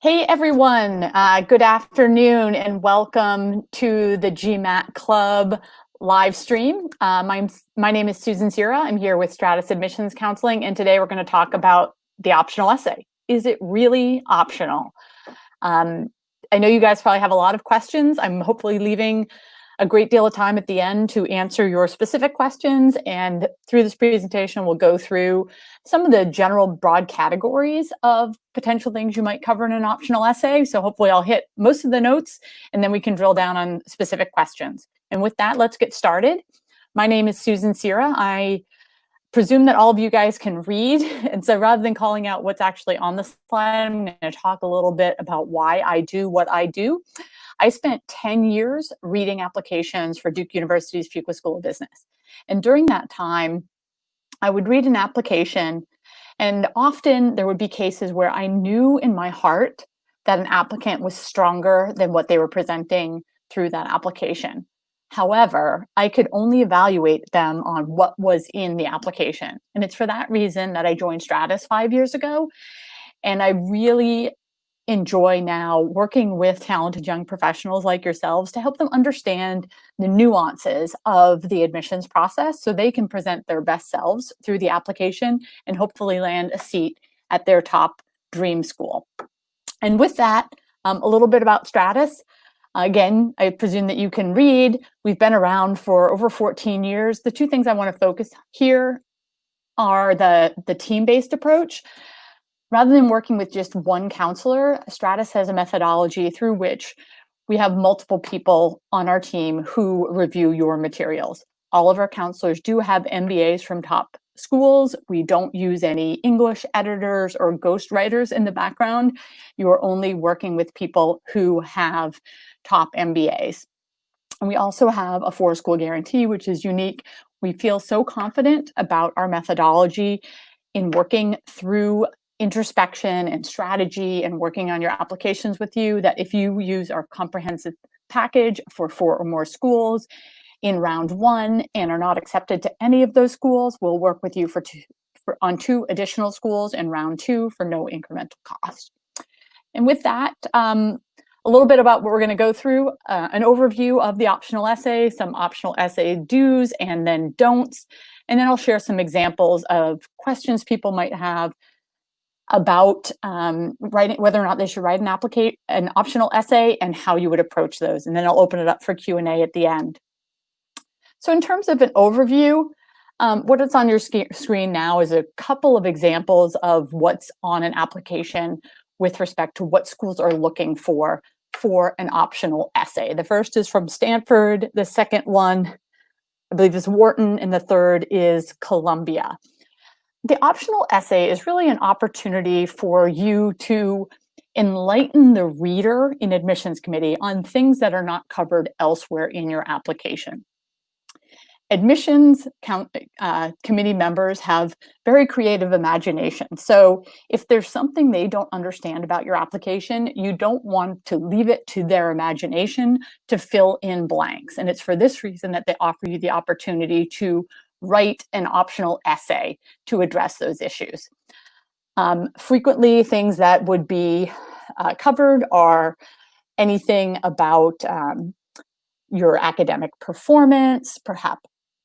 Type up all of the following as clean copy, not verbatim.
Hey everyone, good afternoon and welcome to the GMAT Club live stream. My name is Susan Zira. I'm here with Stratos Admissions Counseling, and today we're going to talk about the optional essay. Is it really optional? I know you guys probably have a lot of questions. I'm hopefully leaving a great deal of time at the end to answer your specific questions, and through this presentation we'll go through some of the general broad categories of potential things you might cover in an optional essay. So hopefully I'll hit most of the notes and then we can drill down on specific questions. And with that, let's get started. My name is Susan Zira. I presume that all of you guys can read. And so rather than calling out what's actually on the slide, I'm going to talk a little bit about why I do what I do. I spent 10 years reading applications for Duke University's Fuqua School of Business. And during that time, I would read an application, and often there would be cases where I knew in my heart that an applicant was stronger than what they were presenting through that application. However, I could only evaluate them on what was in the application. And it's for that reason that I joined Stratos 5 years ago. And I really enjoy now working with talented young professionals like yourselves to help them understand the nuances of the admissions process so they can present their best selves through the application and hopefully land a seat at their top dream school. And with that, a little bit about Stratos. Again, I presume that you can read. We've been around for over 14 years. The two things I want to focus here are the team-based approach. Rather than working with just one counselor, Stratos has a methodology through which we have multiple people on our team who review your materials. All of our counselors do have MBAs from top schools. We don't use any English editors or ghostwriters in the background. You are only working with people who have top MBAs. And we also have a 4-school guarantee, which is unique. We feel so confident about our methodology in working through introspection and strategy and working on your applications with you that if you use our comprehensive package for 4 or more schools in round 1 and are not accepted to any of those schools, we'll work with you on 2 additional schools in round 2 for no incremental cost. And with that, a little bit about what we're going to go through, an overview of the optional essay, some optional essay do's and then don'ts, and then I'll share some examples of questions people might have about whether or not they should write an optional essay and how you would approach those. And then I'll open it up for Q&A at the end. So in terms of an overview, what is on your screen now is a couple of examples of what's on an application with respect to what schools are looking for an optional essay. The first is from Stanford, the second one, I believe, is Wharton, and the third is Columbia. The optional essay is really an opportunity for you to enlighten the reader in admissions committee on things that are not covered elsewhere in your application. Admissions committee members have very creative imagination. So if there's something they don't understand about your application, you don't want to leave it to their imagination to fill in blanks. And it's for this reason that they offer you the opportunity to write an optional essay to address those issues. Frequently, things that would be covered are anything about your academic performance,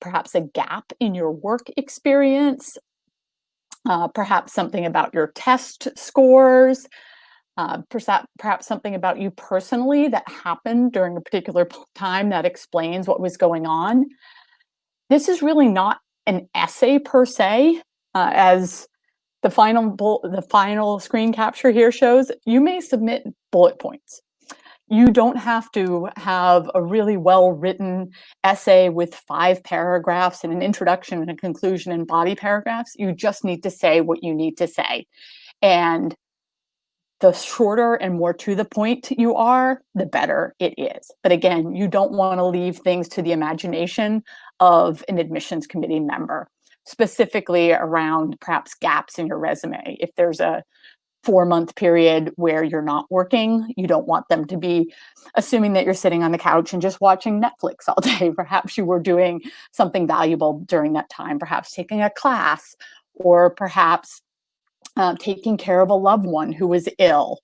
perhaps a gap in your work experience, perhaps something about your test scores, perhaps something about you personally that happened during a particular time that explains what was going on. This is really not an essay per se, as the final screen capture here shows. You may submit bullet points. You don't have to have a really well-written essay with 5 paragraphs and an introduction and a conclusion and body paragraphs. You just need to say what you need to say. And the shorter and more to the point you are, the better it is. But again, you don't want to leave things to the imagination of an admissions committee member, specifically around perhaps gaps in your resume. If there's a 4-month period where you're not working, you don't want them to be assuming that you're sitting on the couch and just watching Netflix all day. Perhaps you were doing something valuable during that time, perhaps taking a class, or perhaps taking care of a loved one who was ill.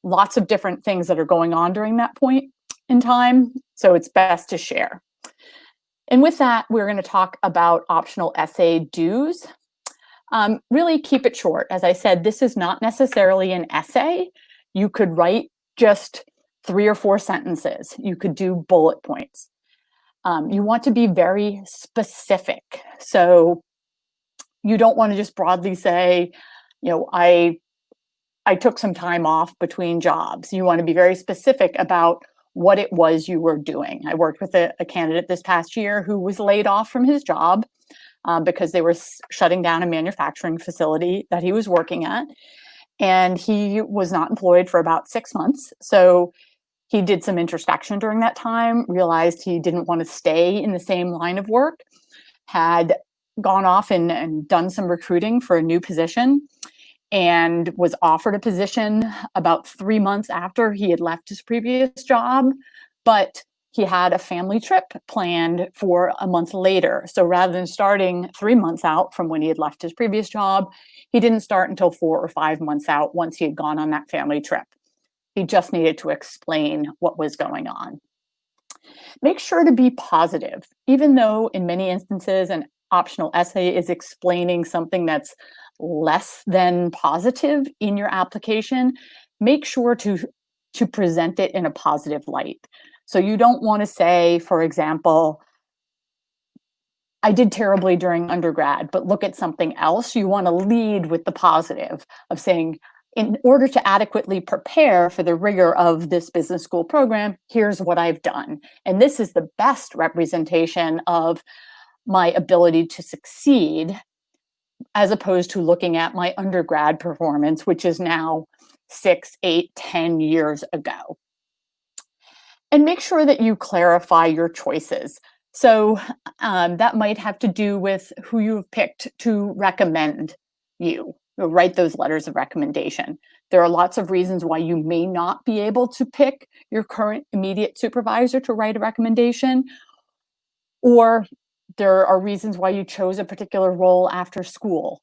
lots of different things that are going on during that point in time, so it's best to share. And with that, we're going to talk about optional essay dues. Really keep it short. As I said, this is not necessarily an essay. You could write just 3 or 4 sentences. You could do bullet points. You want to be very specific. So you don't want to just broadly say, I took some time off between jobs. You want to be very specific about what it was you were doing. I worked with a candidate this past year who was laid off from his job because they were shutting down a manufacturing facility that he was working at. And he was not employed for about 6 months. So he did some introspection during that time, realized he didn't want to stay in the same line of work, had gone off and done some recruiting for a new position, and was offered a position about 3 months after he had left his previous job. But he had a family trip planned for a month later. So rather than starting 3 months out from when he had left his previous job, he didn't start until 4 or 5 months out once he had gone on that family trip. He just needed to explain what was going on. Make sure to be positive, even though in many instances an optional essay is explaining something that's less than positive in your application. Make sure to present it in a positive light. So you don't want to say, for example, I did terribly during undergrad, but look at something else. You want to lead with the positive of saying, in order to adequately prepare for the rigor of this business school program, here's what I've done. And this is the best representation of my ability to succeed, as opposed to looking at my undergrad performance, which is now 6, 8, 10 years ago. And make sure that you clarify your choices. So that might have to do with who you've picked to recommend you. Write those letters of recommendation. There are lots of reasons why you may not be able to pick your current immediate supervisor to write a recommendation, or there are reasons why you chose a particular role after school.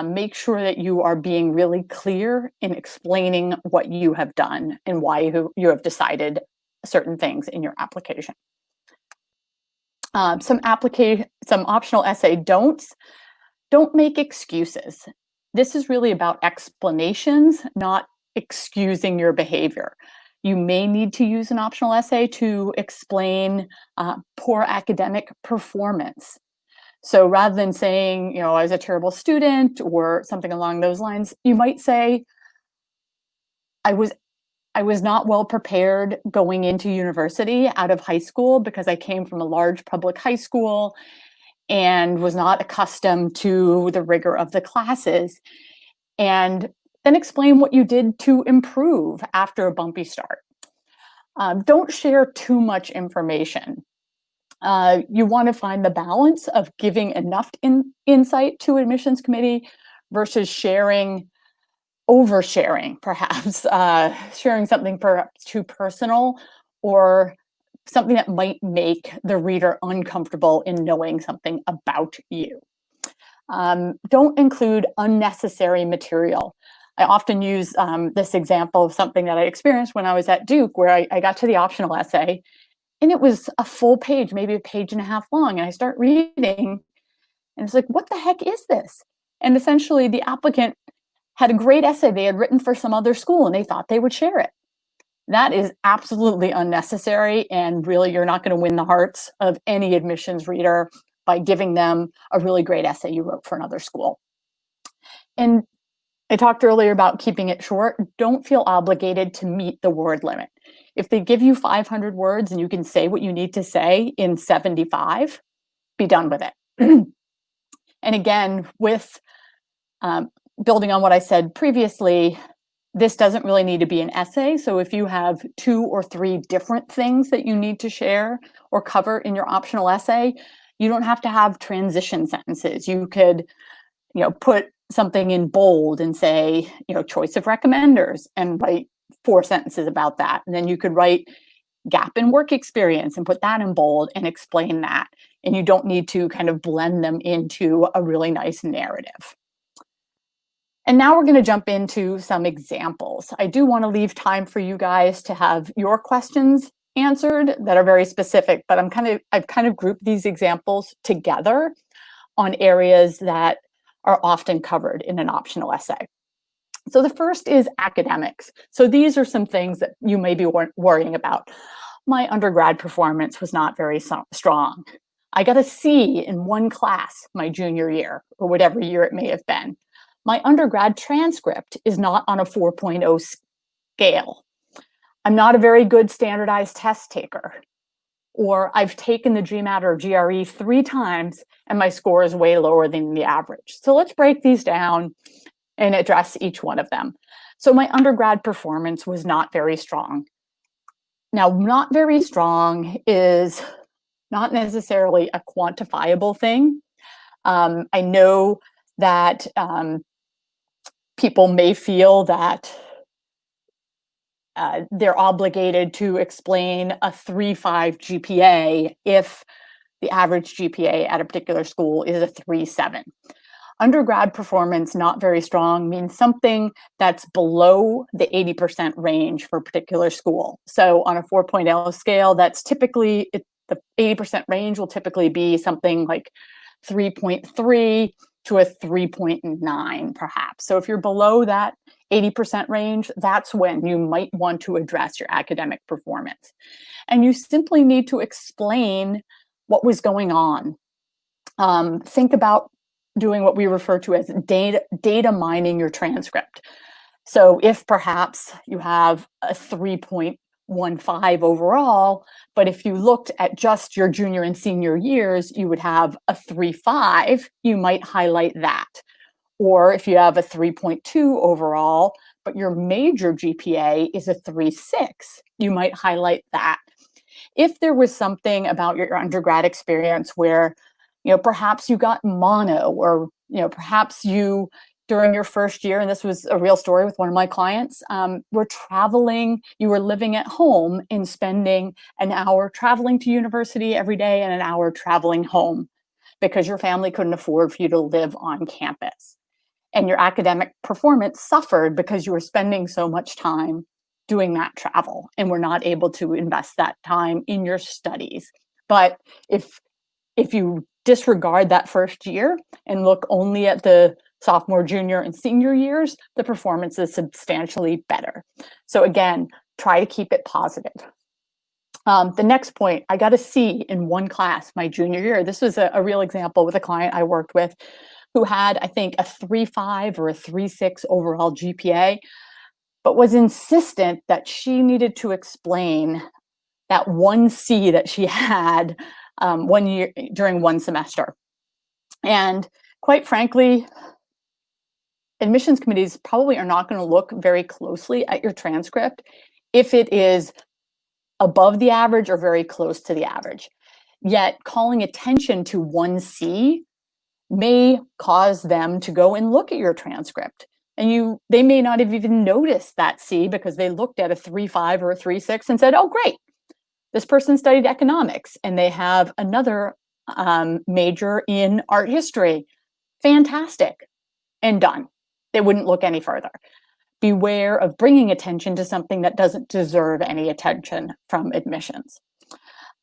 Make sure that you are being really clear in explaining what you have done and why you have decided certain things in your application. Some optional essay don'ts. Don't make excuses. This is really about explanations, not excusing your behavior. You may need to use an optional essay to explain poor academic performance. So rather than saying, I was a terrible student or something along those lines, you might say, I was not well prepared going into university out of high school because I came from a large public high school and was not accustomed to the rigor of the classes. And then explain what you did to improve after a bumpy start. Don't share too much information. You want to find the balance of giving enough insight to admissions committee versus oversharing, perhaps, sharing something perhaps too personal or something that might make the reader uncomfortable in knowing something about you. Don't include unnecessary material. I often use this example of something that I experienced when I was at Duke, where I got to the optional essay, and it was a full page, maybe a page and a half long, and I start reading, and it's like, what the heck is this? And essentially, the applicant had a great essay they had written for some other school, and they thought they would share it. That is absolutely unnecessary, and really, you're not going to win the hearts of any admissions reader by giving them a really great essay you wrote for another school. And I talked earlier about keeping it short. Don't feel obligated to meet the word limit. If they give you 500 words and you can say what you need to say in 75, be done with it. And again, with building on what I said previously, this doesn't really need to be an essay. So if you have 2 or 3 different things that you need to share or cover in your optional essay, you don't have to have transition sentences. You could, put something in bold and say, choice of recommenders, and write 4 sentences about that. And then you could write gap in work experience and put that in bold and explain that. And you don't need to kind of blend them into a really nice narrative. And now we're going to jump into some examples. I do want to leave time for you guys to have your questions answered that are very specific, but I've kind of grouped these examples together on areas that are often covered in an optional essay. So the first is academics. So these are some things that you may be worrying about. My undergrad performance was not very strong. I got a C in one class my junior year, or whatever year it may have been. My undergrad transcript is not on a 4.0 scale. I'm not a very good standardized test taker. Or I've taken the GMAT or GRE 3 times and my score is way lower than the average. So let's break these down and address each one of them. So my undergrad performance was not very strong. Now, not very strong is not necessarily a quantifiable thing. I know that people may feel that they're obligated to explain a 3.5 GPA if the average GPA at a particular school is a 3.7. Undergrad performance not very strong means something that's below the 80% range for a particular school. So on a 4.0 scale, that's typically, the 80% range will typically be something like 3.3 to a 3.9 perhaps. So if you're below that 80% range, that's when you might want to address your academic performance. And you simply need to explain what was going on. Think about doing what we refer to as data mining your transcript. So if perhaps you have a 3.15 overall, but if you looked at just your junior and senior years, you would have a 3.5, you might highlight that. Or if you have a 3.2 overall, but your major GPA is a 3.6, you might highlight that. If there was something about your undergrad experience where, perhaps you got mono, or, perhaps you, during your first year, and this was a real story with one of my clients, were traveling, you were living at home and spending an hour traveling to university every day and an hour traveling home because your family couldn't afford for you to live on campus. And your academic performance suffered because you were spending so much time doing that travel and were not able to invest that time in your studies. But if you disregard that first year and look only at the sophomore, junior, and senior years, the performance is substantially better. So again, try to keep it positive. The next point, I got a C in one class my junior year. This was a real example with a client I worked with who had, I think, a 3.5 or a 3.6 overall GPA, but was insistent that she needed to explain that one C that she had one year during one semester. And quite frankly, admissions committees probably are not going to look very closely at your transcript if it is above the average or very close to the average. Yet calling attention to one C may cause them to go and look at your transcript. And they may not have even noticed that C because they looked at a 3.5 or a 3.6 and said, oh, great, this person studied economics and they have another major in art history. Fantastic. And done. They wouldn't look any further. Beware of bringing attention to something that doesn't deserve any attention from admissions.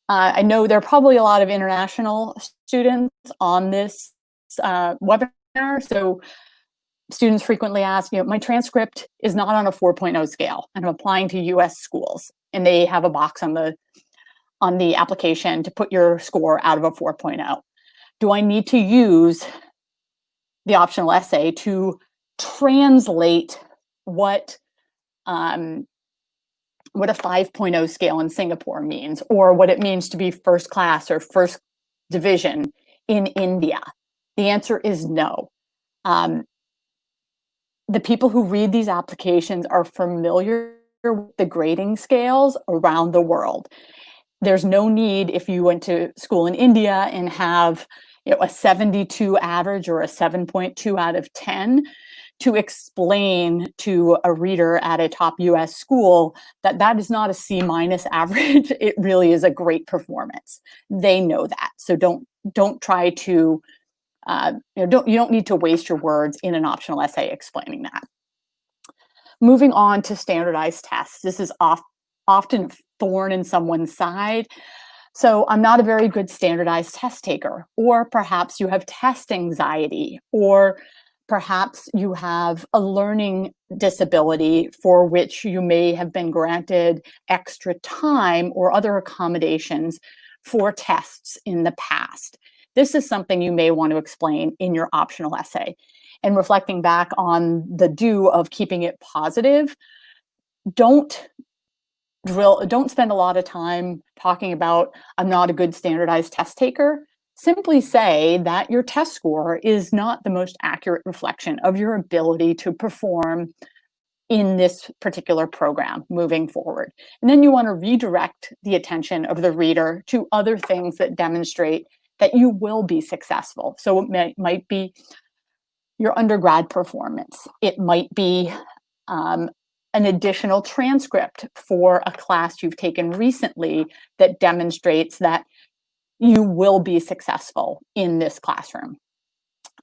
I know there are probably a lot of international students on this webinar. So students frequently ask, my transcript is not on a 4.0 scale and I'm applying to US schools, and they have a box on the application to put your score out of a 4.0. Do I need to use the optional essay to translate what a 5.0 scale in Singapore means, or what it means to be first class or first division in India? The answer is no. The people who read these applications are familiar with the grading scales around the world. There's no need, if you went to school in India and have a 72 average or a 7.2 out of 10, to explain to a reader at a top US school that that is not a C- average. It really is a great performance. They know that. So don't try to You don't need to waste your words in an optional essay explaining that. Moving on to standardized tests. This is often a thorn in someone's side. So I'm not a very good standardized test taker, or perhaps you have test anxiety, or perhaps you have a learning disability for which you may have been granted extra time or other accommodations for tests in the past. This is something you may want to explain in your optional essay. And reflecting back on the do of keeping it positive, don't spend a lot of time talking about I'm not a good standardized test taker. Simply say that your test score is not the most accurate reflection of your ability to perform in this particular program moving forward. And then you want to redirect the attention of the reader to other things that demonstrate that you will be successful. So it might be your undergrad performance. It might be an additional transcript for a class you've taken recently that demonstrates that you will be successful in this classroom.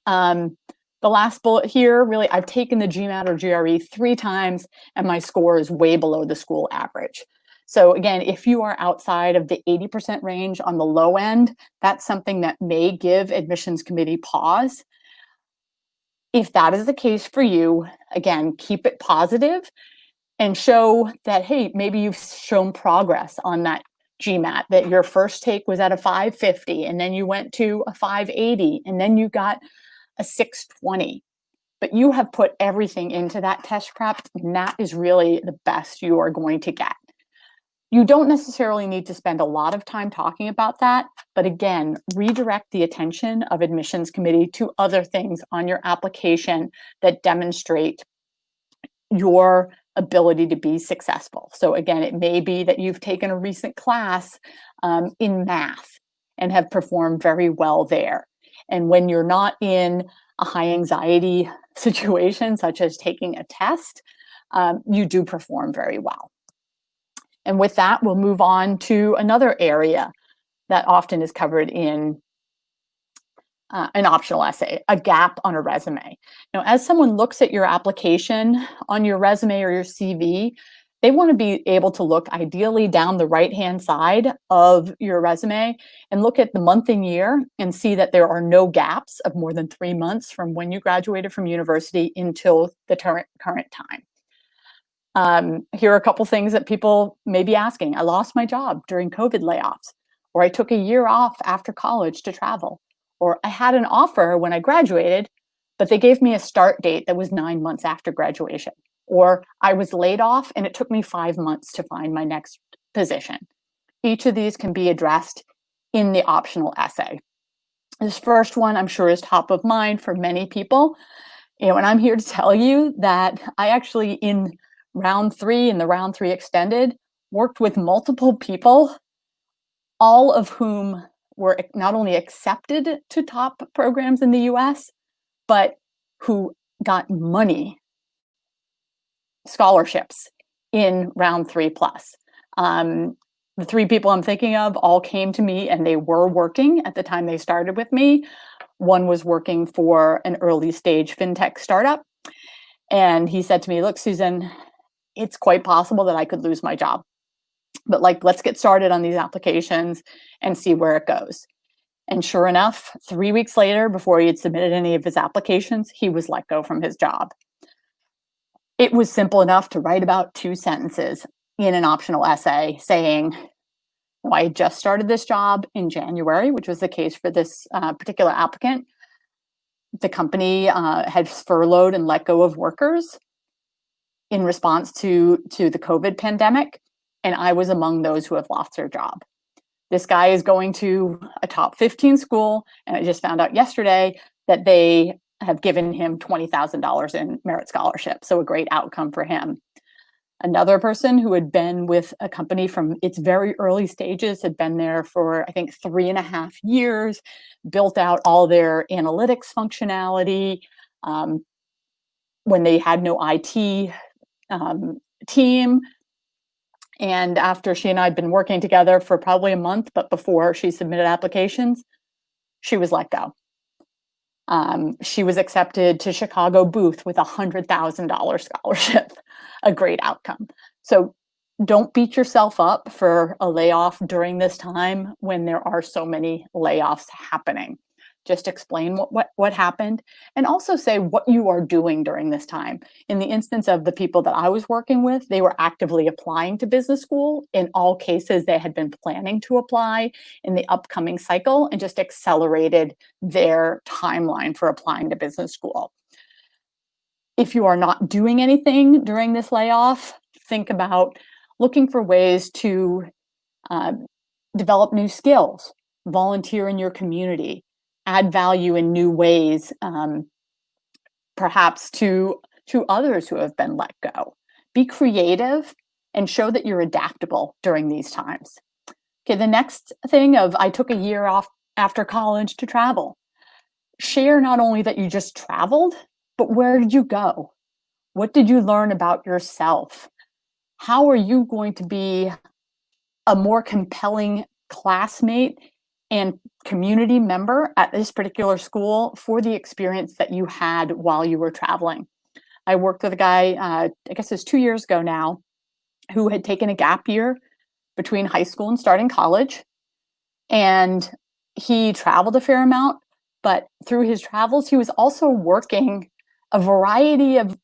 The last bullet here, really, I've taken the GMAT or GRE 3 times and my score is way below the school average. So again, if you are outside of the 80% range on the low end, that's something that may give admissions committee pause. If that is the case for you, again, keep it positive and show that, hey, maybe you've shown progress on that GMAT, that your first take was at a 550 and then you went to a 580 and then you got a 620. But you have put everything into that test prep, and that is really the best you are going to get. You don't necessarily need to spend a lot of time talking about that, but again, redirect the attention of admissions committee to other things on your application that demonstrate your ability to be successful. So again, it may be that you've taken a recent class in math and have performed very well there. And when you're not in a high anxiety situation, such as taking a test, you do perform very well. And with that, we'll move on to another area that often is covered in an optional essay, a gap on a resume. Now, as someone looks at your application on your resume or your CV, they want to be able to look ideally down the right-hand side of your resume and look at the month and year and see that there are no gaps of more than 3 months from when you graduated from university until the current time. Here are a couple things that people may be asking. I lost my job during COVID layoffs, or I took a year off after college to travel, or I had an offer when I graduated, but they gave me a start date that was 9 months after graduation, or I was laid off and it took me 5 months to find my next position. Each of these can be addressed in the optional essay. This first one, I'm sure, is top of mind for many people. And I'm here to tell you that I actually, in round 3 and the round 3 extended, worked with multiple people, all of whom were not only accepted to top programs in the US, but who got money scholarships in round 3 plus. The 3 people I'm thinking of all came to me and they were working at the time they started with me. One was working for an early stage fintech startup. And he said to me, look, Susan, it's quite possible that I could lose my job. But let's get started on these applications and see where it goes. And sure enough, 3 weeks later, before he had submitted any of his applications, he was let go from his job. It was simple enough to write about 2 sentences in an optional essay saying, I had just started this job in January, which was the case for this particular applicant. The company had furloughed and let go of workers in response to the COVID pandemic, and I was among those who have lost their job. This guy is going to a top 15 school, and I just found out yesterday that they have given him $20,000 in merit scholarship, so a great outcome for him. Another person who had been with a company from its very early stages, had been there for, I think, 3.5 years, built out all their analytics functionality. When they had no IT team. And after she and I had been working together for probably a month, but before she submitted applications, she was let go. She was accepted to Chicago Booth with a $100,000 scholarship, a great outcome. So don't beat yourself up for a layoff during this time when there are so many layoffs happening. Just explain what happened, and also say what you are doing during this time. In the instance of the people that I was working with, they were actively applying to business school. In all cases, they had been planning to apply in the upcoming cycle and just accelerated their timeline for applying to business school. If you are not doing anything during this layoff, think about looking for ways to uh, develop new skills, volunteer in your community, add value in new ways, perhaps to others who have been let go. Be creative and show that you're adaptable during these times. Okay, the next thing of I took a year off after college to travel. Share not only that you just traveled, but where did you go? What did you learn about yourself? How are you going to be a more compelling classmate and community member at this particular school for the experience that you had while you were traveling? I worked with a guy, I guess it's 2 years ago now, who had taken a gap year between high school and starting college. And he traveled a fair amount, but through his travels, he was also working a variety of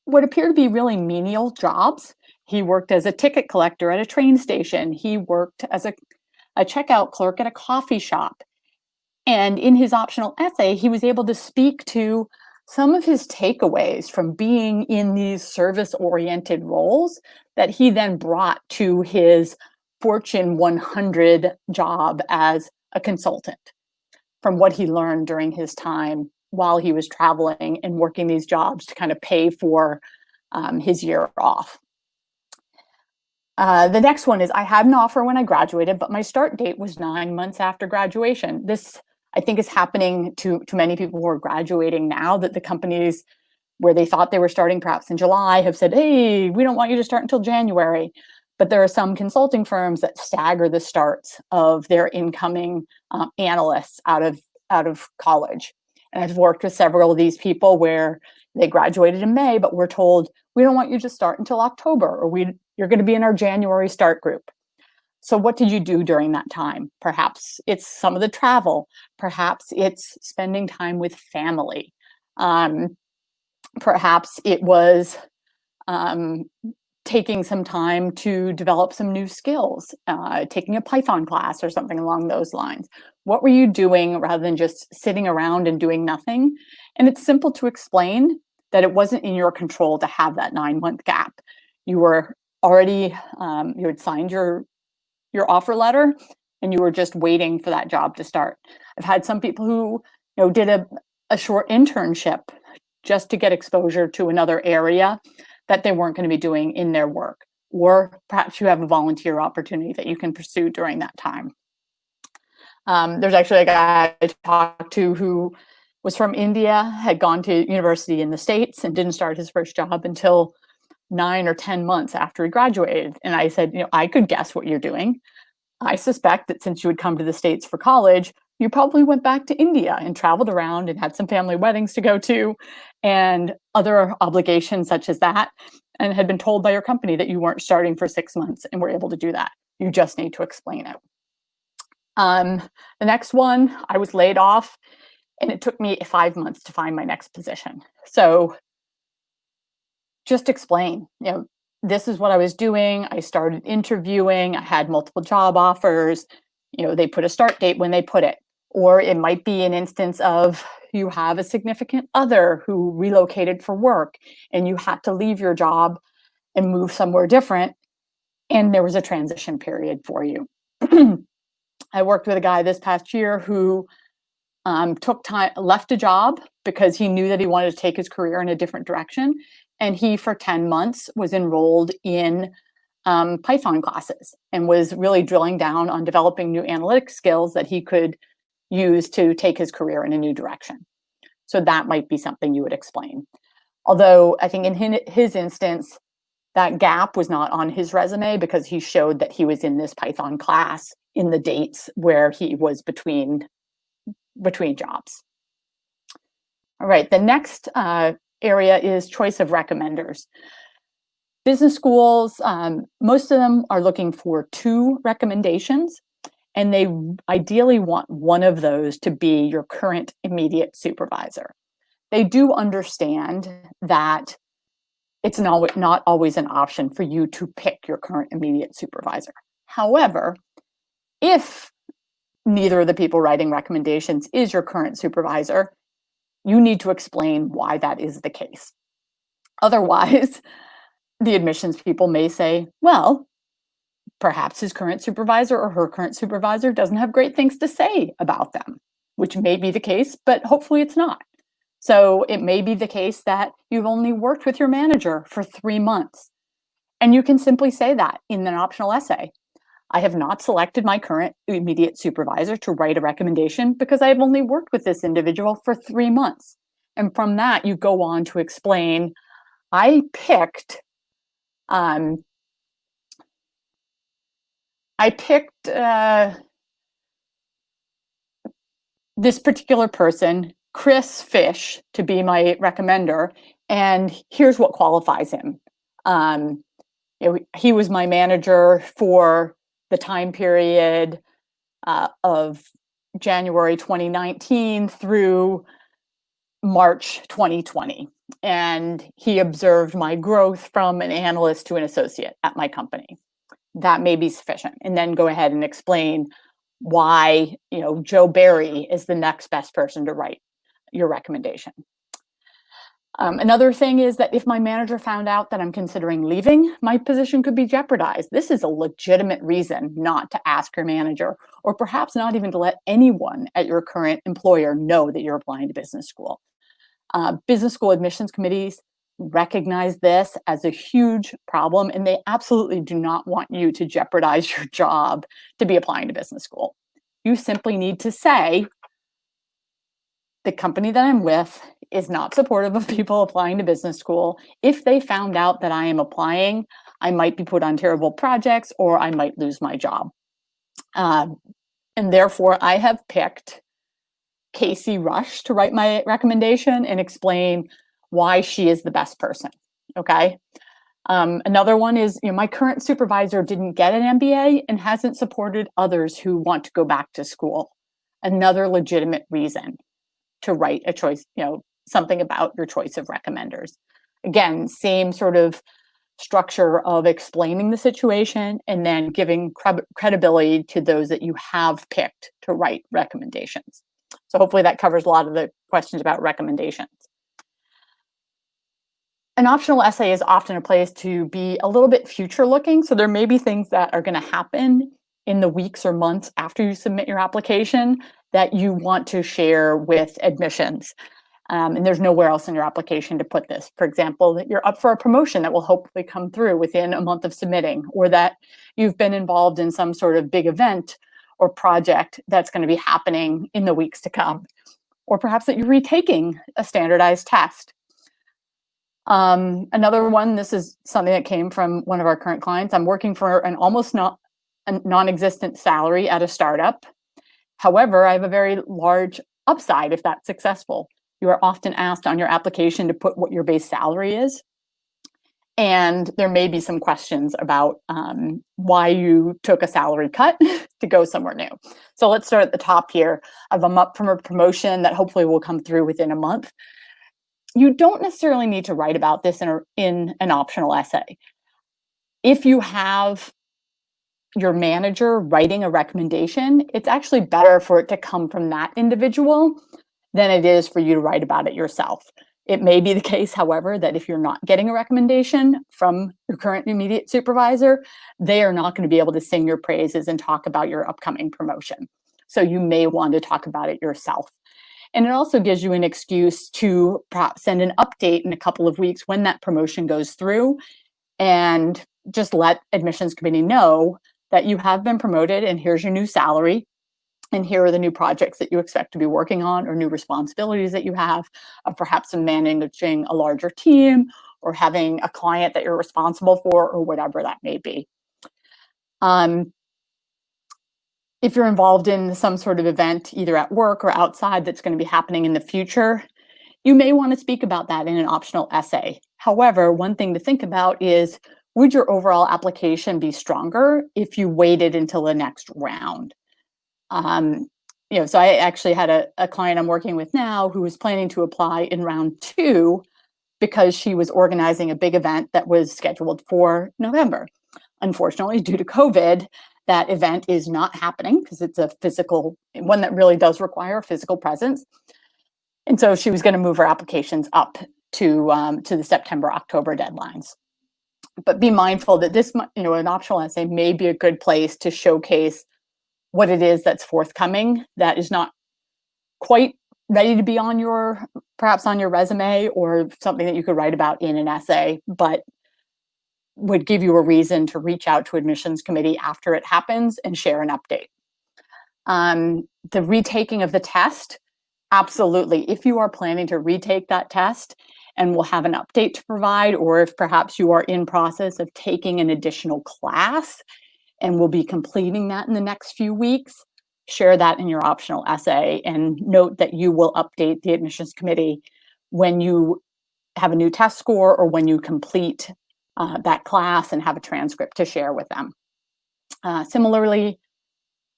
what appeared to be really menial jobs. He worked as a ticket collector at a train station. He worked as a checkout clerk at a coffee shop. And in his optional essay, he was able to speak to some of his takeaways from being in these service-oriented roles that he then brought to his Fortune 100 job as a consultant from what he learned during his time while he was traveling and working these jobs to kind of pay for his year off. The next one is I had an offer when I graduated, but my start date was 9 months after graduation. This, I think, is happening to many people who are graduating now, that the companies where they thought they were starting perhaps in July have said, hey, we don't want you to start until January. But there are some consulting firms that stagger the starts of their incoming analysts out of college. And I've worked with several of these people where they graduated in May, but we're told, we don't want you to start until October, or you're going to be in our January start group. So what did you do during that time? Perhaps it's some of the travel. Perhaps it's spending time with family. Perhaps it was taking some time to develop some new skills, taking a Python class or something along those lines. What were you doing rather than just sitting around and doing nothing? And it's simple to explain that it wasn't in your control to have that 9-month gap. You were already, you had signed your offer letter and you were just waiting for that job to start. I've had some people who did a short internship just to get exposure to another area that they weren't going to be doing in their work. Or perhaps you have a volunteer opportunity that you can pursue during that time. There's actually a guy I talked to who was from India, had gone to university in the States and didn't start his first job until 9 or 10 months after he graduated. And I said, I could guess what you're doing. I suspect that since you had come to the States for college, you probably went back to India and traveled around and had some family weddings to go to and other obligations such as that, and had been told by your company that you weren't starting for 6 months and were able to do that. You just need to explain it. The next one, I was laid off and it took me 5 months to find my next position. So just explain, this is what I was doing. I started interviewing. I had multiple job offers. They put a start date when they put it. Or it might be an instance of you have a significant other who relocated for work and you had to leave your job and move somewhere different. And there was a transition period for you. I worked with a guy this past year who took time, left a job because he knew that he wanted to take his career in a different direction. And he, for 10 months, was enrolled in Python classes and was really drilling down on developing new analytic skills that he could use to take his career in a new direction. So that might be something you would explain. Although I think in his instance, that gap was not on his resume because he showed that he was in this Python class in the dates where he was between jobs. All right, the next area is choice of recommenders. Business schools, most of them are looking for 2 recommendations, and they ideally want one of those to be your current immediate supervisor. They do understand that it's not always an option for you to pick your current immediate supervisor. However, if neither of the people writing recommendations is your current supervisor, you need to explain why that is the case. Otherwise, the admissions people may say, well, perhaps his current supervisor or her current supervisor doesn't have great things to say about them, which may be the case, but hopefully it's not. So it may be the case that you've only worked with your manager for 3 months. And you can simply say that in an optional essay. I have not selected my current immediate supervisor to write a recommendation because I have only worked with this individual for 3 months. And from that, you go on to explain, I picked this particular person, Chris Fish, to be my recommender, and here's what qualifies him. He was my manager for the time period of January 2019 through March 2020. And he observed my growth from an analyst to an associate at my company. That may be sufficient. And then go ahead and explain why, Joe Barry is the next best person to write your recommendation. Another thing is that if my manager found out that I'm considering leaving, my position could be jeopardized. This is a legitimate reason not to ask your manager, or perhaps not even to let anyone at your current employer know that you're applying to business school. Business school admissions committees recognize this as a huge problem, and they absolutely do not want you to jeopardize your job to be applying to business school. You simply need to say, the company that I'm with is not supportive of people applying to business school. If they found out that I am applying, I might be put on terrible projects or I might lose my job. And therefore, I have picked Casey Rush to write my recommendation and explain why she is the best person. Okay. Another one is, my current supervisor didn't get an MBA and hasn't supported others who want to go back to school. Another legitimate reason to write a choice, something about your choice of recommenders. Again, same sort of structure of explaining the situation and then giving credibility to those that you have picked to write recommendations. So hopefully that covers a lot of the questions about recommendations. An optional essay is often a place to be a little bit future looking. So there may be things that are going to happen in the weeks or months after you submit your application that you want to share with admissions. And there's nowhere else in your application to put this. For example, that you're up for a promotion that will hopefully come through within a month of submitting, or that you've been involved in some sort of big event or project that's going to be happening in the weeks to come, or perhaps that you're retaking a standardized test. Another one, this is something that came from one of our current clients. I'm working for an almost non-existent salary at a startup. However, I have a very large upside if that's successful. You are often asked on your application to put what your base salary is. And there may be some questions about why you took a salary cut to go somewhere new. So let's start at the top here. I'm up from a promotion that hopefully will come through within a month. You don't necessarily need to write about this in an optional essay. If you have your manager writing a recommendation, it's actually better for it to come from that individual than it is for you to write about it yourself. It may be the case, however, that if you're not getting a recommendation from your current immediate supervisor, they are not going to be able to sing your praises and talk about your upcoming promotion. So you may want to talk about it yourself. And it also gives you an excuse to perhaps send an update in a couple of weeks when that promotion goes through, and just let admissions committee know that you have been promoted and here's your new salary. And here are the new projects that you expect to be working on, or new responsibilities that you have, perhaps managing a larger team or having a client that you're responsible for, or whatever that may be. If you're involved in some sort of event, either at work or outside, that's going to be happening in the future, You may want to speak about that in an optional essay. However, one thing to think about is, would your overall application be stronger if you waited until the next round? Um, so I actually had a client I'm working with now who was planning to apply in round 2 because she was organizing a big event that was scheduled for November. Unfortunately, due to COVID, that event is not happening because it's a physical one that really does require a physical presence. And so she was going to move her applications up to the September, October deadlines. But be mindful that this, an optional essay may be a good place to showcase what it is that's forthcoming that is not quite ready to be perhaps on your resume, or something that you could write about in an essay, but would give you a reason to reach out to admissions committee after it happens and share an update. The retaking of the test, absolutely. If you are planning to retake that test and will have an update to provide, or if perhaps you are in process of taking an additional class and will be completing that in the next few weeks, share that in your optional essay and note that you will update the admissions committee when you have a new test score or when you complete that class and have a transcript to share with them. Similarly,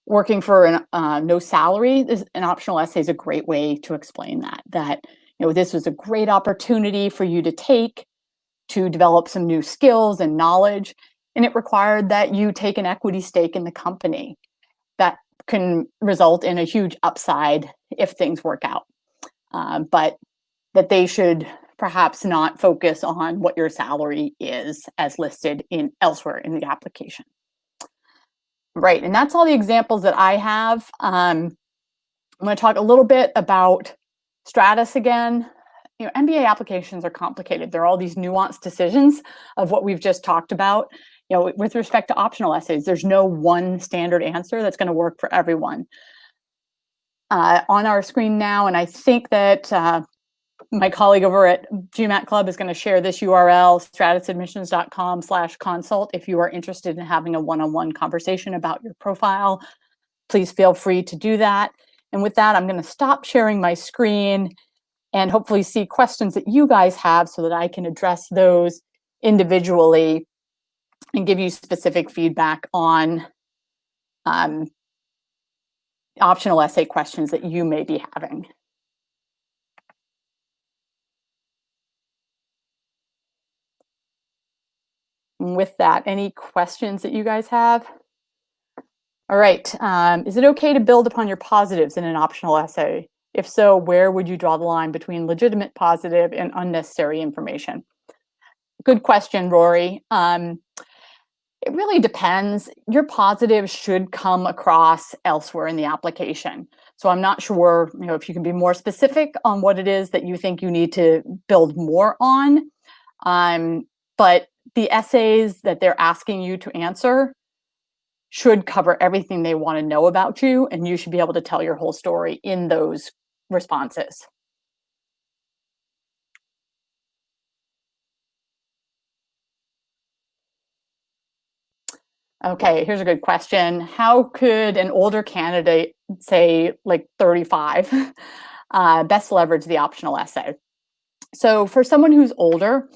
working for no salary, an optional essay is a great way to explain that this was a great opportunity for you to take to develop some new skills and knowledge, and it required that you take an equity stake in the company. That can result in a huge upside if things work out, but that they should perhaps not focus on what your salary is as listed elsewhere in the application. Right, and that's all the examples that I have. I'm going to talk a little bit about Stratos again. MBA applications are complicated. There are all these nuanced decisions of what we've just talked about. With respect to optional essays, there's no one standard answer that's going to work for everyone. On our screen now, and I think that my colleague over at GMAT Club is going to share this URL, stratosadmissions.com/consult. If you are interested in having a one-on-one conversation about your profile, please feel free to do that. And with that, I'm going to stop sharing my screen and hopefully see questions that you guys have so that I can address those individually and give you specific feedback on optional essay questions that you may be having. And with that, any questions that you guys have? All right. Is it okay to build upon your positives in an optional essay? If so, where would you draw the line between legitimate positive and unnecessary information? Good question, Rory. It really depends. Your positives should come across elsewhere in the application. So I'm not sure, if you can be more specific on what it is that you think you need to build more on. But the essays that they're asking you to answer should cover everything they want to know about you, and you should be able to tell your whole story in those responses. Okay, here's a good question. How could an older candidate, say like 35, best leverage the optional essay? So for someone who's older,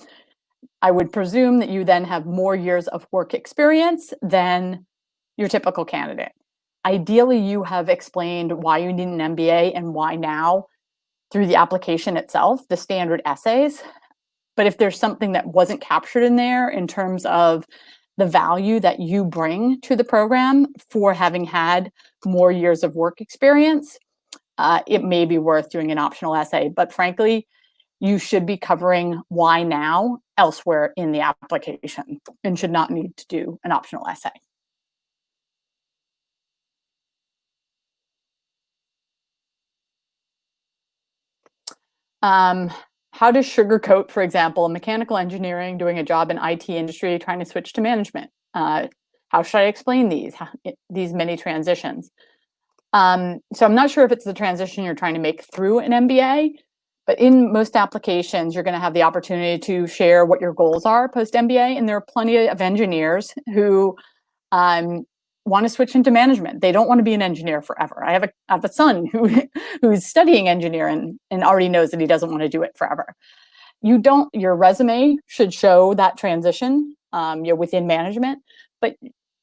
I would presume that you then have more years of work experience than your typical candidate. Ideally, you have explained why you need an MBA and why now through the application itself, the standard essays. But if there's something that wasn't captured in there in terms of the value that you bring to the program for having had more years of work experience, it may be worth doing an optional essay. But frankly, you should be covering why now elsewhere in the application and should not need to do an optional essay. How to sugarcoat, for example, a mechanical engineering doing a job in IT industry trying to switch to management? How should I explain these many transitions? So I'm not sure if it's the transition you're trying to make through an MBA, but in most applications, you're going to have the opportunity to share what your goals are post-MBA, and there are plenty of engineers who want to switch into management. They don't want to be an engineer forever. I have a son who's studying engineering and already knows that he doesn't want to do it forever. Your resume should show that transition, you're within management, but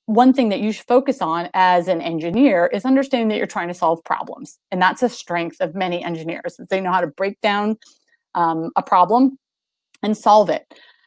one thing that you should focus on as an engineer is understanding that you're trying to solve problems. And that's a strength of many engineers. They know how to break down a problem and solve it.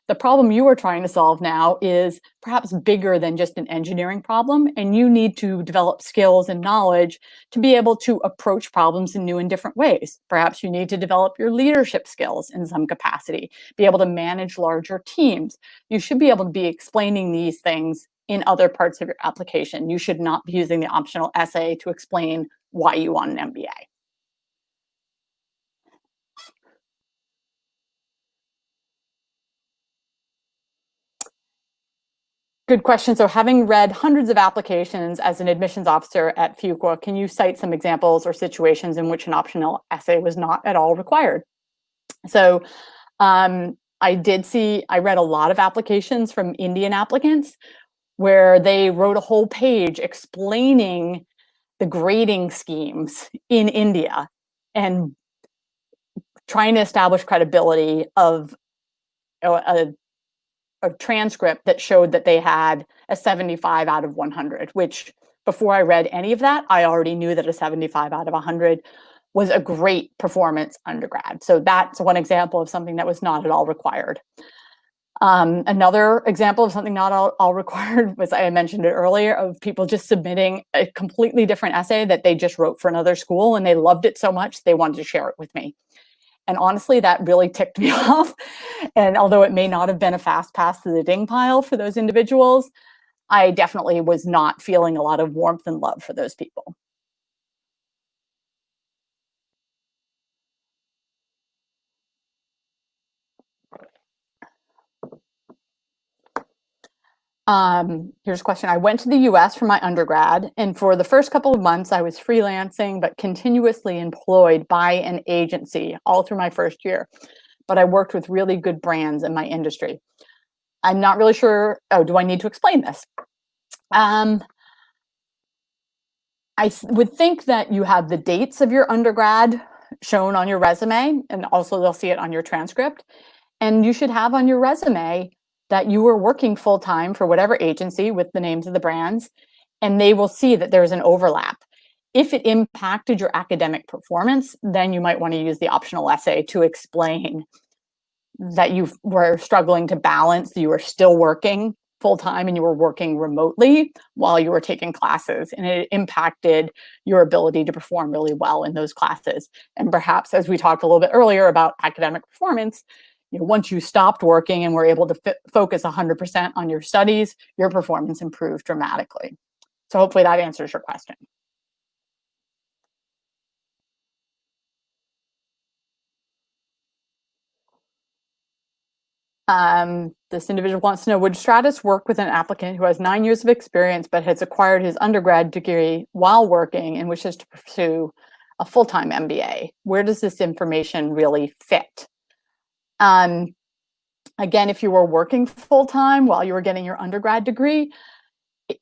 The problem you are trying to solve now is perhaps bigger than just an engineering problem, and you need to develop skills and knowledge to be able to approach problems in new and different ways. Perhaps you need to develop your leadership skills in some capacity, be able to manage larger teams. You should be able to be explaining these things in other parts of your application. You should not be using the optional essay to explain why you want an MBA. Good question. So having read hundreds of applications as an admissions officer at Fuqua, can you cite some examples or situations in which an optional essay was not at all required? So I read a lot of applications from Indian applicants where they wrote a whole page explaining the grading schemes in India and trying to establish credibility of a transcript that showed that they had a 75 out of 100, which before I read any of that, I already knew that a 75 out of 100 was a great performance undergrad. So that's one example of something that was not at all required. Another example of something not all required was, I mentioned it earlier, of people just submitting a completely different essay that they just wrote for another school, and they loved it so much they wanted to share it with me. And honestly, that really ticked me off. And although it may not have been a fast pass to the ding pile for those individuals, I definitely was not feeling a lot of warmth and love for those people. Here's a question. I went to the US for my undergrad, and for the first couple of months, I was freelancing, but continuously employed by an agency all through my first year. But I worked with really good brands in my industry. I'm not really sure. Oh, do I need to explain this? I would think that you have the dates of your undergrad shown on your resume, and also they'll see it on your transcript. And you should have on your resume that you were working full-time for whatever agency with the names of the brands, and they will see that there's an overlap. If it impacted your academic performance, then you might want to use the optional essay to explain that you were struggling to balance, you were still working full-time and you were working remotely while you were taking classes, and it impacted your ability to perform really well in those classes. And perhaps, as we talked a little bit earlier about academic performance, once you stopped working and were able to focus 100% on your studies, your performance improved dramatically. So hopefully that answers your question. This individual wants to know, would Stratos work with an applicant who has 9 years of experience but has acquired his undergrad degree while working and wishes to pursue a full-time MBA? Where does this information really fit? Again, if you were working full-time while you were getting your undergrad degree,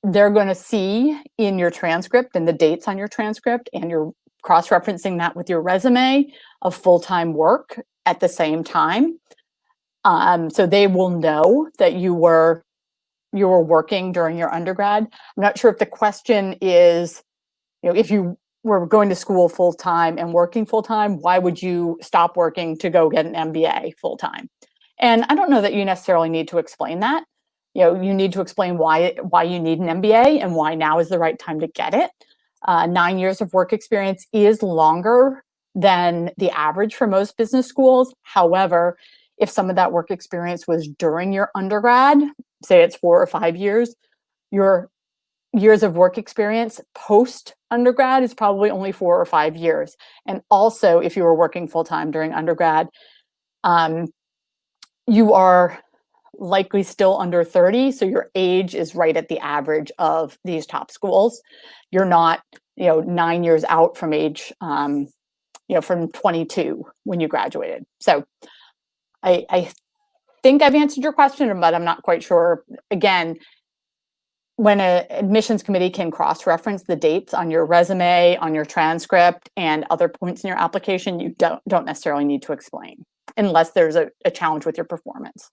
they're going to see in your transcript and the dates on your transcript, and you're cross-referencing that with your resume of full-time work at the same time. So they will know that you were working during your undergrad. I'm not sure if the question is, if you were going to school full-time and working full-time, why would you stop working to go get an MBA full-time? And I don't know that you necessarily need to explain that. You need to explain why you need an MBA and why now is the right time to get it. 9 years of work experience is longer than the average for most business schools. However, if some of that work experience was during your undergrad, say it's 4 or 5 years, your years of work experience post undergrad is probably only 4 or 5 years. And also, if you were working full-time during undergrad, you are likely still under 30, so your age is right at the average of these top schools. You're not 9 years out from age from 22 when you graduated. So I think I've answered your question, but I'm not quite sure. Again, when an admissions committee can cross-reference the dates on your resume, on your transcript, and other points in your application, you don't necessarily need to explain, unless there's a challenge with your performance.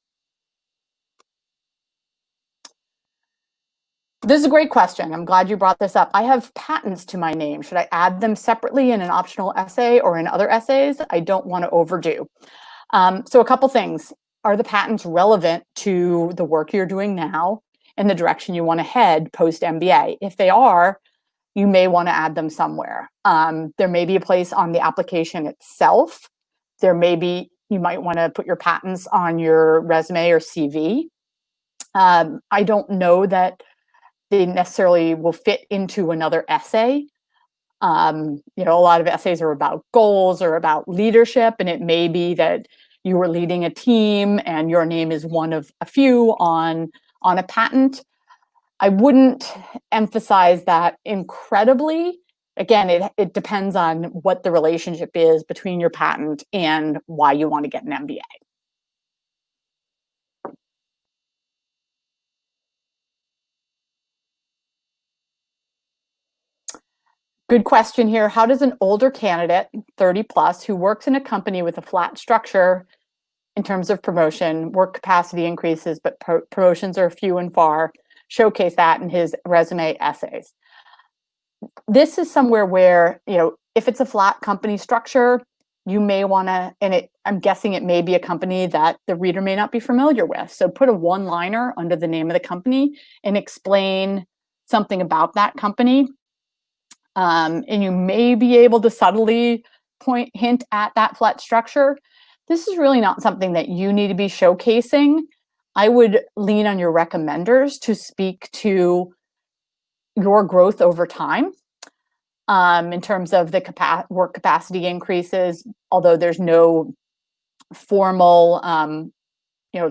This is a great question. I'm glad you brought this up. I have patents to my name. Should I add them separately in an optional essay or in other essays? I don't want to overdo. So a couple things. Are the patents relevant to the work you're doing now and the direction you want to head post-MBA? If they are, you may want to add them somewhere. There may be a place on the application itself. You might want to put your patents on your resume or CV. I don't know that they necessarily will fit into another essay. A lot of essays are about goals or about leadership, and it may be that you were leading a team and your name is one of a few on a patent. I wouldn't emphasize that incredibly. Again, it depends on what the relationship is between your patent and why you want to get an MBA. Good question here. How does an older candidate, 30 plus, who works in a company with a flat structure in terms of promotion, work capacity increases, but promotions are few and far, showcase that in his resume essays? This is somewhere where, if it's a flat company structure, you may want to, I'm guessing it may be a company that the reader may not be familiar with. So put a one-liner under the name of the company and explain something about that company. And you may be able to subtly hint at that flat structure. This is really not something that you need to be showcasing. I would lean on your recommenders to speak to your growth over time in terms of the work capacity increases, although there's no formal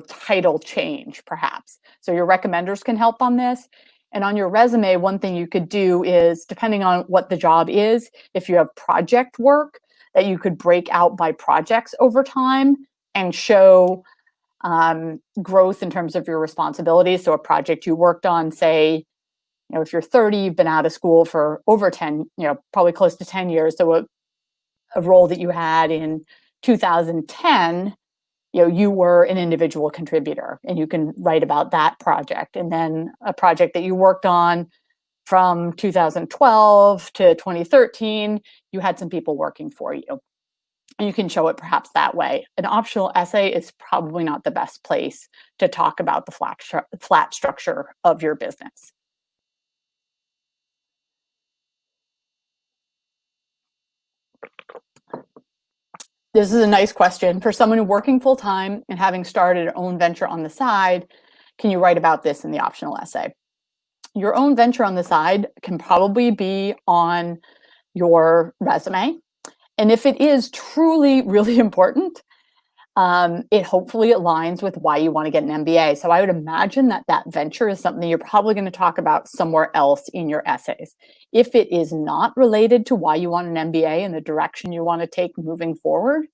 title change, perhaps. So your recommenders can help on this. And on your resume, one thing you could do is, depending on what the job is, if you have project work, that you could break out by projects over time and show growth in terms of your responsibilities. So a project you worked on, say, if you're 30, you've been out of school for over 10, probably close to 10 years. So a role that you had in 2010, you were an individual contributor, and you can write about that project. And then a project that you worked on from 2012 to 2013, you had some people working for you. And you can show it perhaps that way. An optional essay is probably not the best place to talk about the flat structure of your business. This is a nice question. For someone working full-time and having started an own venture on the side, can you write about this in the optional essay? Your own venture on the side can probably be on your resume. And if it is truly really important, it hopefully aligns with why you want to get an MBA. So I would imagine that venture is something you're probably going to talk about somewhere else in your essays. If it is not related to why you want an MBA and the direction you want to take moving forward,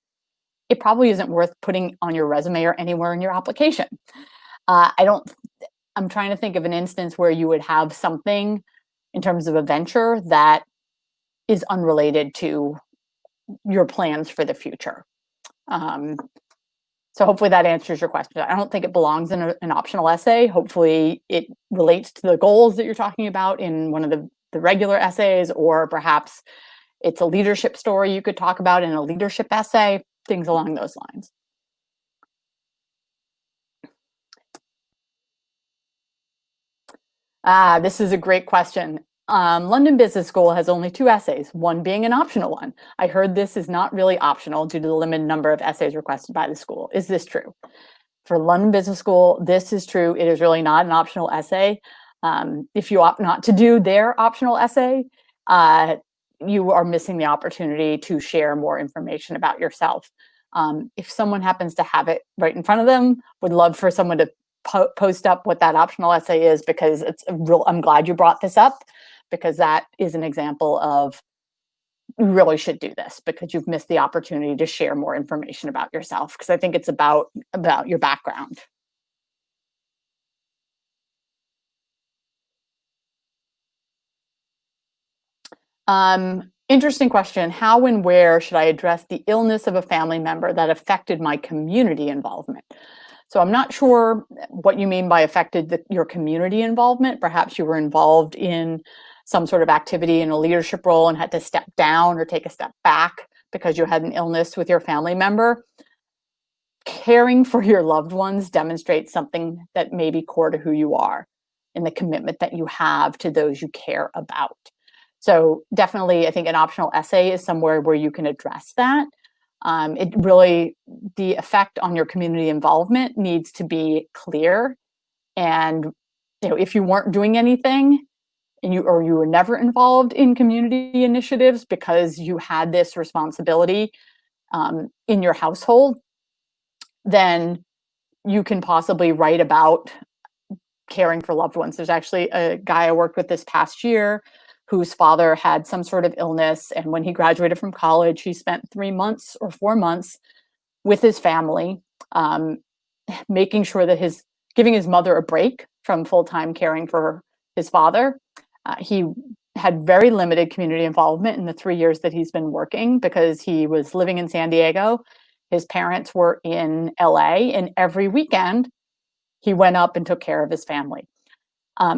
it probably isn't worth putting on your resume or anywhere in your application. I'm trying to think of an instance where you would have something in terms of a venture that is unrelated to your plans for the future. So hopefully that answers your question. I don't think it belongs in an optional essay. Hopefully it relates to the goals that you're talking about in one of the regular essays, or perhaps it's a leadership story you could talk about in a leadership essay, things along those lines. This is a great question. London Business School has only 2 essays, one being an optional one. I heard this is not really optional due to the limited number of essays requested by the school. Is this true? For London Business School, this is true. It is really not an optional essay. If you opt not to do their optional essay, you are missing the opportunity to share more information about yourself. If someone happens to have it right in front of them, would love for someone to post up what that optional essay is, because I'm glad you brought this up, because that is an example of, you really should do this because you've missed the opportunity to share more information about yourself, because I think it's about your background. Interesting question. How and where should I address the illness of a family member that affected my community involvement? So I'm not sure what you mean by your community involvement. Perhaps you were involved in some sort of activity in a leadership role and had to step down or take a step back because you had an illness with your family member. Caring for your loved ones demonstrates something that may be core to who you are and the commitment that you have to those you care about. So definitely, I think an optional essay is somewhere where you can address that. The effect on your community involvement needs to be clear. And if you weren't doing anything and you were never involved in community initiatives because you had this responsibility in your household, then you can possibly write about caring for loved ones. There's actually a guy I worked with this past year whose father had some sort of illness. And when he graduated from college, he spent 3 months or 4 months with his family, making sure that giving his mother a break from full-time caring for his father. He had very limited community involvement in the 3 years that he's been working because he was living in San Diego. His parents were in LA, and every weekend he went up and took care of his family.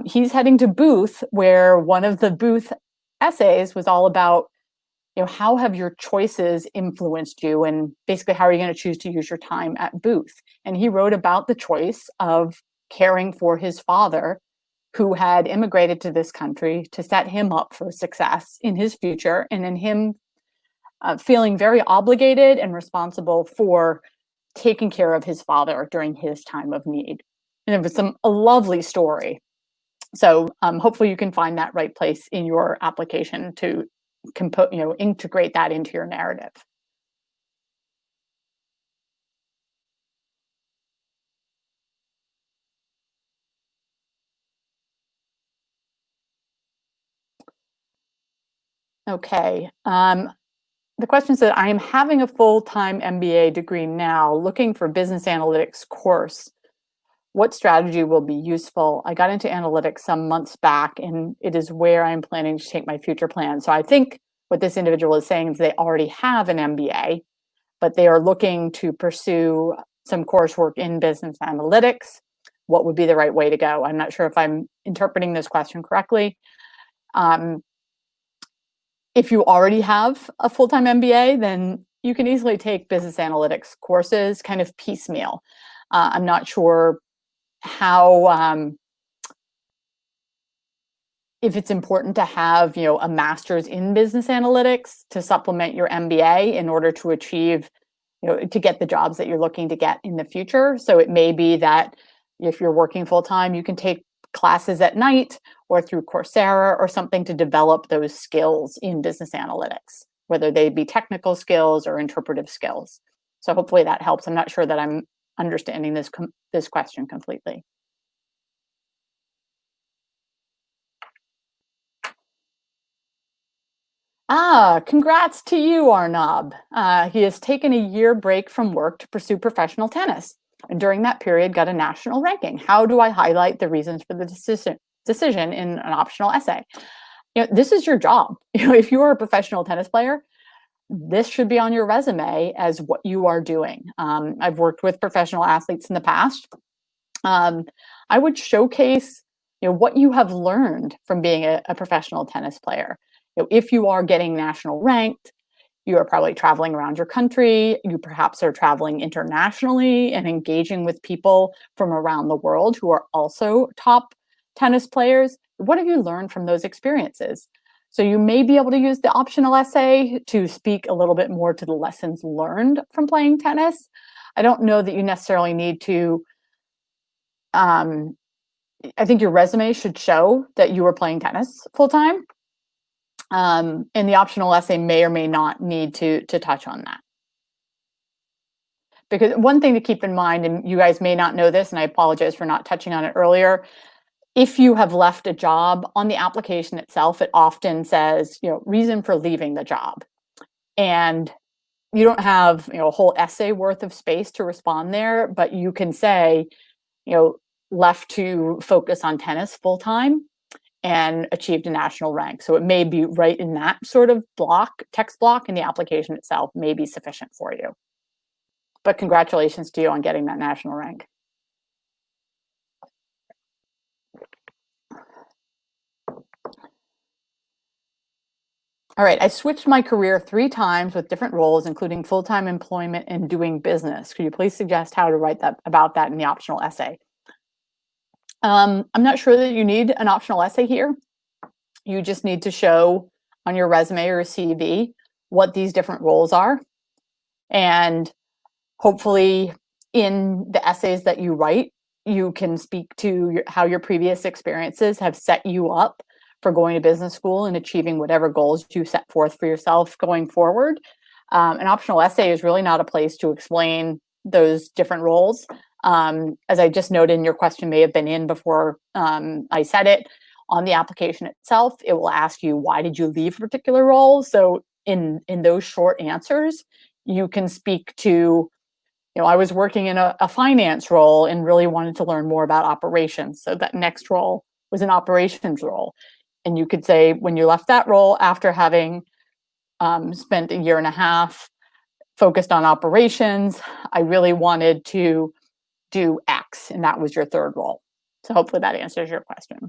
He's heading to Booth, where one of the Booth essays was all about, how have your choices influenced you, and basically how are you going to choose to use your time at Booth? And he wrote about the choice of caring for his father, who had immigrated to this country to set him up for success in his future, and in him feeling very obligated and responsible for taking care of his father during his time of need. And it was a lovely story. So hopefully you can find that right place in your application to integrate that into your narrative. Okay. The question said, I am having a full-time MBA degree now, looking for business analytics course. What strategy will be useful? I got into analytics some months back, and it is where I'm planning to take my future plans. So I think what this individual is saying is they already have an MBA, but they are looking to pursue some coursework in business analytics. What would be the right way to go? I'm not sure if I'm interpreting this question correctly. If you already have a full-time MBA, then you can easily take business analytics courses kind of piecemeal. I'm not sure how, if it's important to have, a master's in business analytics to supplement your MBA in order to achieve, to get the jobs that you're looking to get in the future. So it may be that if you're working full-time, you can take classes at night or through Coursera or something to develop those skills in business analytics, whether they be technical skills or interpretive skills. So hopefully that helps. I'm not sure that I'm understanding this question completely. Congrats to you, Arnab. He has taken a year break from work to pursue professional tennis, and during that period got a national ranking. How do I highlight the reasons for the decision in an optional essay? This is your job. If you are a professional tennis player, this should be on your resume as what you are doing. I've worked with professional athletes in the past. I would showcase, what you have learned from being a professional tennis player. If you are getting national ranked, you are probably traveling around your country. You perhaps are traveling internationally and engaging with people from around the world who are also top tennis players. What have you learned from those experiences? So you may be able to use the optional essay to speak a little bit more to the lessons learned from playing tennis. I don't know that you necessarily need to. I think your resume should show that you were playing tennis full time. And the optional essay may or may not need to touch on that. Because one thing to keep in mind, and you guys may not know this, and I apologize for not touching on it earlier, if you have left a job on the application itself, it often says, reason for leaving the job. And you don't have, a whole essay worth of space to respond there, but you can say, left to focus on tennis full time. and achieved a national rank. So it may be right in that sort of block, text block, and the application itself may be sufficient for you. But congratulations to you on getting that national rank. All right, I switched my career 3 times with different roles, including full-time employment and doing business. Could you please suggest how to write about that in the optional essay? I'm not sure that you need an optional essay here. You just need to show on your resume or CV what these different roles are. And hopefully in the essays that you write, you can speak to how your previous experiences have set you up for going to business school and achieving whatever goals you set forth for yourself going forward. An optional essay is really not a place to explain those different roles. As I just noted, and your question may have been in before I said it, on the application itself, it will ask you, why did you leave a particular role? So in those short answers, you can speak to, I was working in a finance role and really wanted to learn more about operations. So that next role was an operations role. And you could say, when you left that role after having spent a year and a half focused on operations, I really wanted to do X, and that was your third role. So hopefully that answers your question.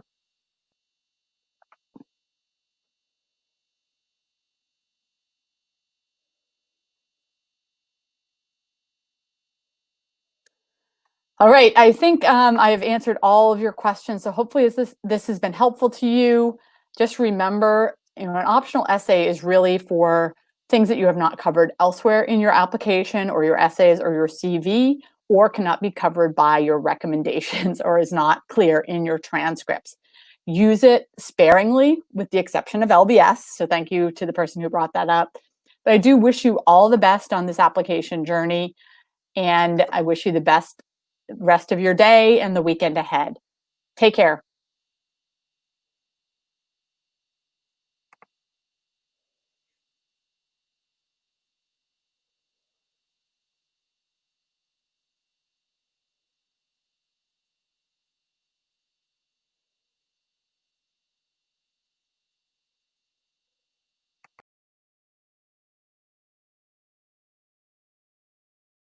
All right, I think I have answered all of your questions. So hopefully this has been helpful to you. Just remember, an optional essay is really for things that you have not covered elsewhere in your application or your essays or your CV, or cannot be covered by your recommendations or is not clear in your transcripts. Use it sparingly, with the exception of LBS. So thank you to the person who brought that up. But I do wish you all the best on this application journey, and I wish you the best rest of your day and the weekend ahead. Take care.